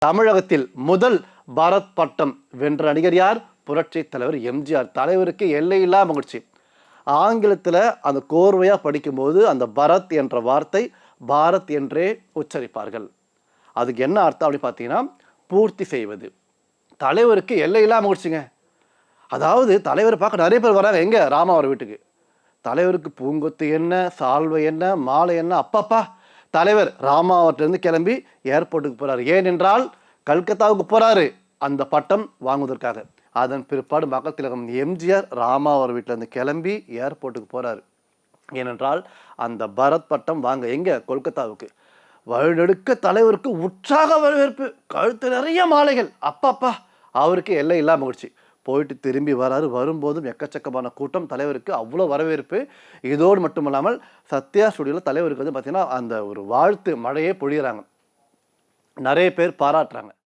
தமிழகத்தில் முதல் பாரத் பட்டம் வென்ற நடிகர் யார்? புரட்சி தலைவர் எம்ஜிஆர். தலைவருக்கு எல்லையில்லா மகிழ்ச்சி. ஆங்கிலத்தில் அந்த கோர்வையாக படிக்கும்போது அந்த பரத் என்ற வார்த்தை பாரத் என்றே உச்சரிப்பார்கள். அதுக்கு என்ன அர்த்தம் அப்படின்னு பார்த்தீங்கன்னா, பூர்த்தி செய்வது. தலைவருக்கு எல்லையில்லா மகிழ்ச்சிங்க. அதாவது தலைவரை பார்க்க நிறைய பேர் வராங்க. எங்கே? ராமாவர் வீட்டுக்கு. தலைவருக்கு பூங்கொத்து என்ன, சால்வை என்ன, மாலை என்ன, அப்பப்பா தலைவர் ராமாவட்டிலிருந்து கிளம்பி ஏர்போர்ட்டுக்கு போறாரு. ஏனென்றால் கல்கத்தாவுக்கு போறாரு அந்த பட்டம் வாங்குவதற்காக. அதன் பிற்பாடு மக்கள் திலகம் எம்ஜிஆர் ராமாவர் வீட்டிலேருந்து கிளம்பி ஏர்போர்ட்டுக்கு போறாரு. ஏனென்றால் அந்த பரத் பட்டம் வாங்க எங்க? கொல்கத்தாவுக்கு. வழிநெடுக்க தலைவருக்கு உற்சாக வரவேற்பு, கழுத்து நிறைய மாலைகள், அப்பப்பா அவருக்கு எல்லை இல்லா மகிழ்ச்சி. போயிட்டு திரும்பி வராரு. வரும்போதும் எக்கச்சக்கமான கூட்டம். தலைவருக்கு அவ்வளோ வரவேற்பு. இதோடு மட்டுமல்லாமல் சத்யா ஸ்டுடியோவில் தலைவருக்கு வந்து பார்த்தீங்கன்னா அந்த ஒரு வாழ்த்து மழையே பொழியிறாங்க. நிறைய பேர் பாராட்டுறாங்க.